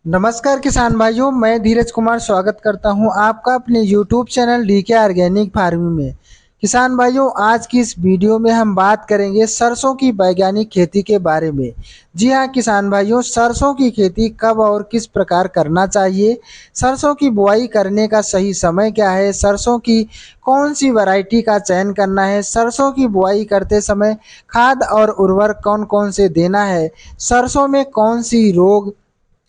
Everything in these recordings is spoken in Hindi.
नमस्कार किसान भाइयों, मैं धीरज कुमार स्वागत करता हूं आपका अपने YouTube channel DK organic farming में। किसान भाइयों, आज की इस वीडियो में हम बात करेंगे सरसों की वैज्ञानिक खेती के बारे में। जी हां किसान भाइयों, सरसों की खेती कब और किस प्रकार करना चाहिए, सरसों की बुआई करने का सही समय क्या है, सरसों की कौन सी वैरायटी का चयन करना है, सरसों की बुआई करते समय खाद और उर्वरक कौन कौन से देना है, सरसों में कौन सी रोग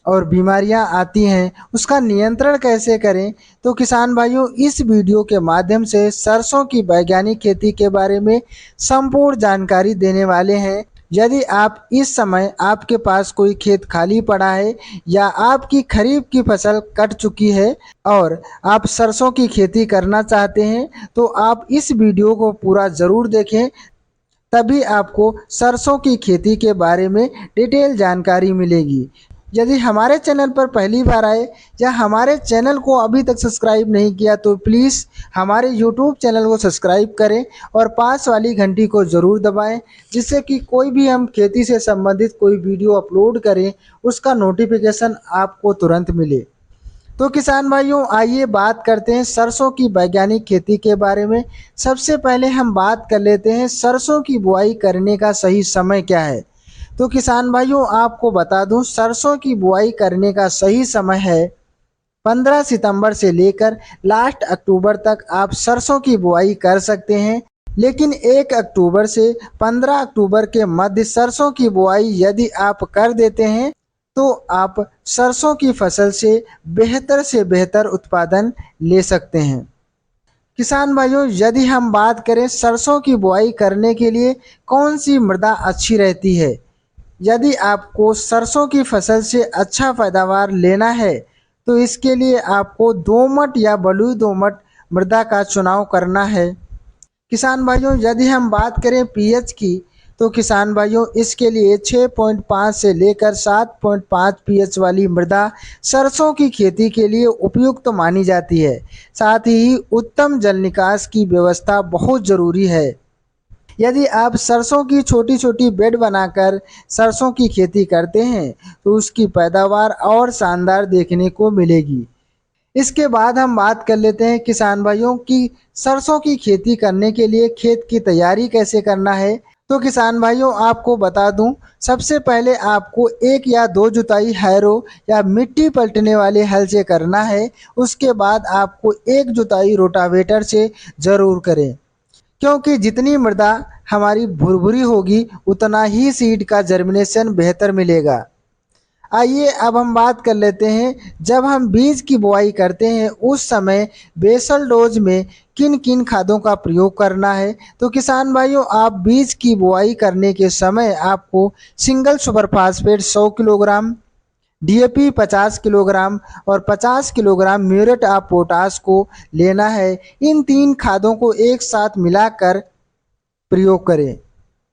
और बीमारियां आती हैं उसका नियंत्रण कैसे करें। तो किसान भाइयों, इस वीडियो के माध्यम से सरसों की वैज्ञानिक खेती के बारे में संपूर्ण जानकारी देने वाले हैं। यदि आप इस समय आपके पास कोई खेत खाली पड़ा है या आपकी खरीफ की फसल कट चुकी है और आप सरसों की खेती करना चाहते हैं तो आप इस वीडियो को पूरा ज़रूर देखें, तभी आपको सरसों की खेती के बारे में डिटेल जानकारी मिलेगी। यदि हमारे चैनल पर पहली बार आए या हमारे चैनल को अभी तक सब्सक्राइब नहीं किया तो प्लीज़ हमारे यूट्यूब चैनल को सब्सक्राइब करें और पास वाली घंटी को ज़रूर दबाएं, जिससे कि कोई भी हम खेती से संबंधित कोई वीडियो अपलोड करें उसका नोटिफिकेशन आपको तुरंत मिले। तो किसान भाइयों, आइए बात करते हैं सरसों की वैज्ञानिक खेती के बारे में। सबसे पहले हम बात कर लेते हैं सरसों की बुआई करने का सही समय क्या है। तो किसान भाइयों, आपको बता दूं, सरसों की बुआई करने का सही समय है 15 सितंबर से लेकर लास्ट अक्टूबर तक आप सरसों की बुआई कर सकते हैं। लेकिन 1 अक्टूबर से 15 अक्टूबर के मध्य सरसों की बुआई यदि आप कर देते हैं तो आप सरसों की फसल से बेहतर उत्पादन ले सकते हैं। किसान भाइयों, यदि हम बात करें सरसों की बुआई करने के लिए कौन सी मृदा अच्छी रहती है, यदि आपको सरसों की फसल से अच्छा पैदावार लेना है तो इसके लिए आपको दोमट या बलुई दोमट मृदा का चुनाव करना है। किसान भाइयों, यदि हम बात करें पीएच की तो किसान भाइयों इसके लिए 6.5 से लेकर 7.5 पीएच वाली मृदा सरसों की खेती के लिए उपयुक्त मानी जाती है। साथ ही उत्तम जल निकास की व्यवस्था बहुत ज़रूरी है। यदि आप सरसों की छोटी छोटी बेड बनाकर सरसों की खेती करते हैं तो उसकी पैदावार और शानदार देखने को मिलेगी। इसके बाद हम बात कर लेते हैं किसान भाइयों की सरसों की खेती करने के लिए खेत की तैयारी कैसे करना है। तो किसान भाइयों, आपको बता दूं, सबसे पहले आपको 1 या 2 जुताई हैरो या मिट्टी पलटने वाले हल से करना है। उसके बाद आपको 1 जुताई रोटावेटर से ज़रूर करें, क्योंकि जितनी मृदा हमारी भुरभुरी होगी उतना ही सीड का जर्मिनेशन बेहतर मिलेगा। आइए अब हम बात कर लेते हैं, जब हम बीज की बुआई करते हैं उस समय बेसल डोज में किन किन खादों का प्रयोग करना है। तो किसान भाइयों, आप बीज की बुआई करने के समय आपको single super phosphate 100 kilogram, DAP 50 kilogram और 50 किलोग्राम म्यूरेट ऑफ पोटाश को लेना है। इन 3 खादों को एक साथ मिलाकर प्रयोग करें।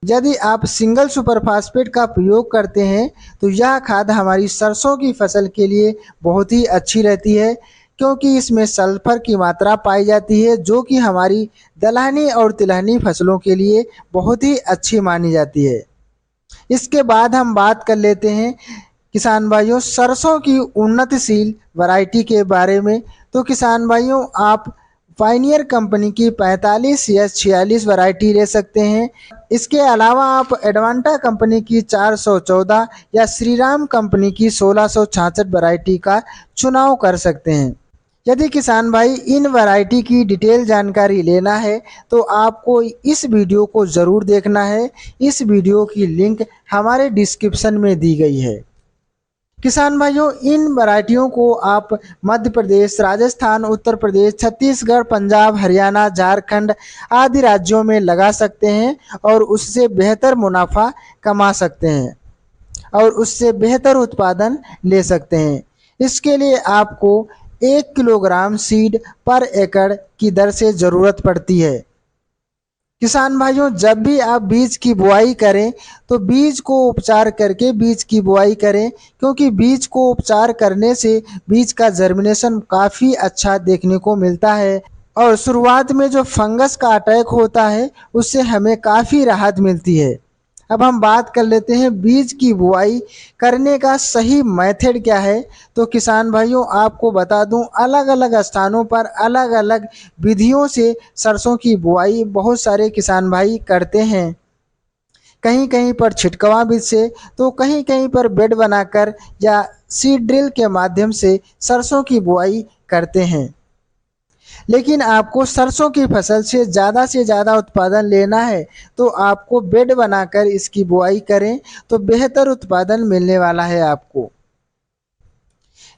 यदि आप सिंगल सुपर फास्फेट का प्रयोग करते हैं तो यह खाद हमारी सरसों की फसल के लिए बहुत ही अच्छी रहती है, क्योंकि इसमें सल्फर की मात्रा पाई जाती है जो कि हमारी दलहनी और तिलहनी फसलों के लिए बहुत ही अच्छी मानी जाती है। इसके बाद हम बात कर लेते हैं किसान भाइयों सरसों की उन्नतशील वैरायटी के बारे में। तो किसान भाइयों, आप पायनियर कंपनी की 45 या 46 वैरायटी ले सकते हैं। इसके अलावा आप एडवांटा कंपनी की 414 या श्रीराम कंपनी की 1666 वैरायटी का चुनाव कर सकते हैं। यदि किसान भाई इन वैरायटी की डिटेल जानकारी लेना है तो आपको इस वीडियो को ज़रूर देखना है। इस वीडियो की लिंक हमारे डिस्क्रिप्शन में दी गई है। किसान भाइयों, इन वैरायटियों को आप मध्य प्रदेश, राजस्थान, उत्तर प्रदेश, छत्तीसगढ़, पंजाब, हरियाणा, झारखंड आदि राज्यों में लगा सकते हैं और उससे बेहतर मुनाफा कमा सकते हैं और उससे बेहतर उत्पादन ले सकते हैं। इसके लिए आपको 1 किलोग्राम सीड पर एकड़ की दर से ज़रूरत पड़ती है। किसान भाइयों, जब भी आप बीज की बुआई करें तो बीज को उपचार करके बीज की बुआई करें, क्योंकि बीज को उपचार करने से बीज का जर्मिनेशन काफ़ी अच्छा देखने को मिलता है और शुरुआत में जो फंगस का अटैक होता है उससे हमें काफ़ी राहत मिलती है। अब हम बात कर लेते हैं बीज की बुआई करने का सही मेथड क्या है। तो किसान भाइयों आपको बता दूं, अलग अलग स्थानों पर अलग अलग विधियों से सरसों की बुआई बहुत सारे किसान भाई करते हैं। कहीं कहीं पर छिटकवा बीज से, तो कहीं कहीं पर बेड बनाकर या सीड ड्रिल के माध्यम से सरसों की बुआई करते हैं। लेकिन आपको सरसों की फसल से ज़्यादा उत्पादन लेना है तो आपको बेड बनाकर इसकी बुआई करें तो बेहतर उत्पादन मिलने वाला है आपको।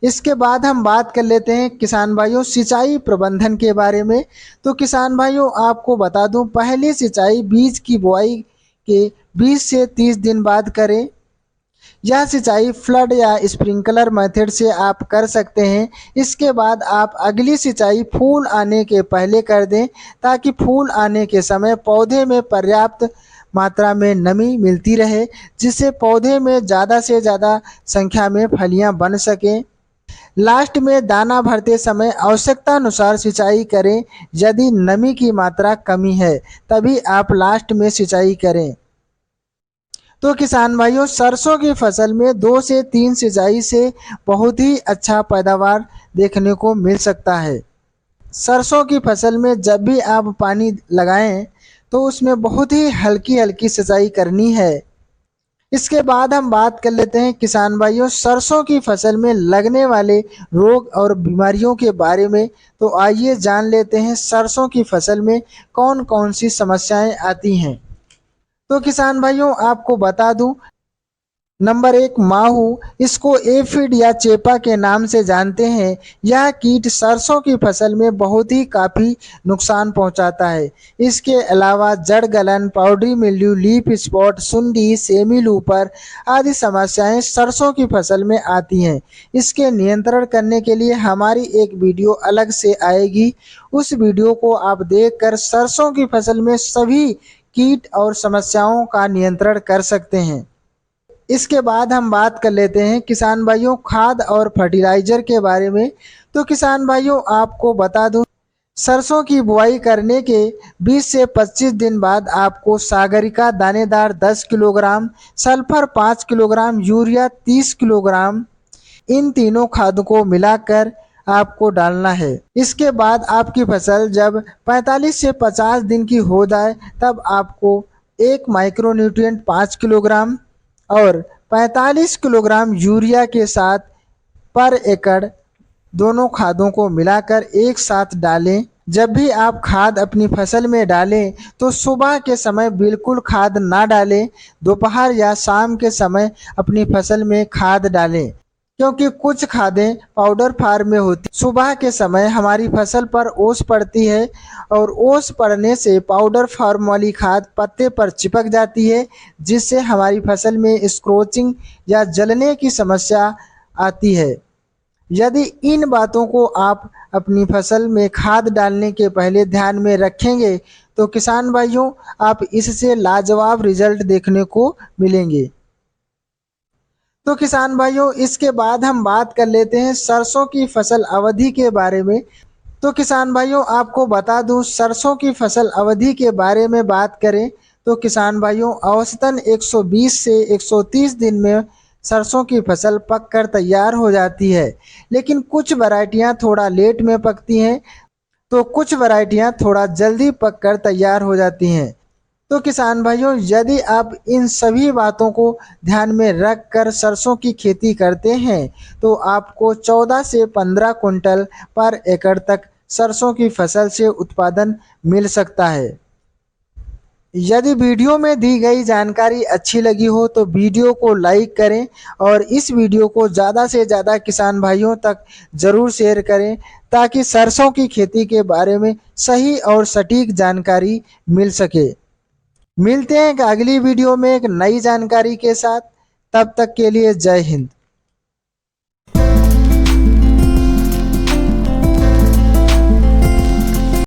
इसके बाद हम बात कर लेते हैं किसान भाइयों सिंचाई प्रबंधन के बारे में। तो किसान भाइयों आपको बता दूं, पहली सिंचाई बीज की बुआई के 20 से 30 दिन बाद करें। यह सिंचाई फ्लड या स्प्रिंकलर मेथड से आप कर सकते हैं। इसके बाद आप अगली सिंचाई फूल आने के पहले कर दें ताकि फूल आने के समय पौधे में पर्याप्त मात्रा में नमी मिलती रहे, जिससे पौधे में ज़्यादा से ज़्यादा संख्या में फलियां बन सकें। लास्ट में दाना भरते समय आवश्यकता अनुसार सिंचाई करें। यदि नमी की मात्रा कमी है तभी आप लास्ट में सिंचाई करें। तो किसान भाइयों सरसों की फसल में 2 से 3 सिंचाई से बहुत ही अच्छा पैदावार देखने को मिल सकता है। सरसों की फसल में जब भी आप पानी लगाएं तो उसमें बहुत ही हल्की हल्की सिंचाई करनी है। इसके बाद हम बात कर लेते हैं किसान भाइयों सरसों की फसल में लगने वाले रोग और बीमारियों के बारे में। तो आइए जान लेते हैं सरसों की फसल में कौन कौन सी समस्याएं आती हैं। तो किसान भाइयों आपको बता दूं, नंबर 1 माहू, इसको एफिड या चेपा के नाम से जानते हैं। यह कीट सरसों की फसल में बहुत ही काफ़ी नुकसान पहुंचाता है। इसके अलावा जड़ गलन, पाउडरी मिल्ड्यू, लीफ स्पॉट, सुंडी, सेमी लूपर आदि समस्याएं सरसों की फसल में आती हैं। इसके नियंत्रण करने के लिए हमारी एक वीडियो अलग से आएगी। उस वीडियो को आप देखकर सरसों की फसल में सभी कीट और समस्याओं का नियंत्रण कर सकते हैं। इसके बाद हम बात कर लेते हैं किसान भाइयों खाद और फर्टिलाइजर के बारे में। तो किसान भाइयों आपको बता दूं, सरसों की बुआई करने के 20 से 25 दिन बाद आपको सागरिका दानेदार 10 kilogram, sulphur 5 kilogram, urea 30 kilogram, इन तीनों खादों को मिलाकर आपको डालना है। इसके बाद आपकी फसल जब 45 से 50 दिन की हो जाए तब आपको एक माइक्रोन्यूट्रिएंट 5 किलोग्राम और 45 किलोग्राम यूरिया के साथ पर एकड़ दोनों खादों को मिलाकर एक साथ डालें। जब भी आप खाद अपनी फसल में डालें तो सुबह के समय बिल्कुल खाद ना डालें, दोपहर या शाम के समय अपनी फसल में खाद डालें, क्योंकि कुछ खादें पाउडर फॉर्म में होती। सुबह के समय हमारी फसल पर ओस पड़ती है और ओस पड़ने से पाउडर फॉर्म वाली खाद पत्ते पर चिपक जाती है, जिससे हमारी फसल में स्क्रोचिंग या जलने की समस्या आती है। यदि इन बातों को आप अपनी फसल में खाद डालने के पहले ध्यान में रखेंगे तो किसान भाइयों आप इससे लाजवाब रिजल्ट देखने को मिलेंगे। तो किसान भाइयों इसके बाद हम बात कर लेते हैं सरसों की फसल अवधि के बारे में। तो किसान भाइयों आपको बता दूं, सरसों की फसल अवधि के बारे में बात करें तो किसान भाइयों औसतन 120 से 130 दिन में सरसों की फसल पक कर तैयार हो जाती है। लेकिन कुछ वैरायटियां थोड़ा लेट में पकती हैं, तो कुछ वैरायटियां थोड़ा जल्दी पक कर तैयार हो जाती हैं। तो किसान भाइयों यदि आप इन सभी बातों को ध्यान में रख कर सरसों की खेती करते हैं तो आपको 14 से 15 कुंटल पर एकड़ तक सरसों की फसल से उत्पादन मिल सकता है। यदि वीडियो में दी गई जानकारी अच्छी लगी हो तो वीडियो को लाइक करें और इस वीडियो को ज़्यादा से ज़्यादा किसान भाइयों तक ज़रूर शेयर करें ताकि सरसों की खेती के बारे में सही और सटीक जानकारी मिल सके। मिलते हैं एक अगली वीडियो में एक नई जानकारी के साथ। तब तक के लिए जय हिंद।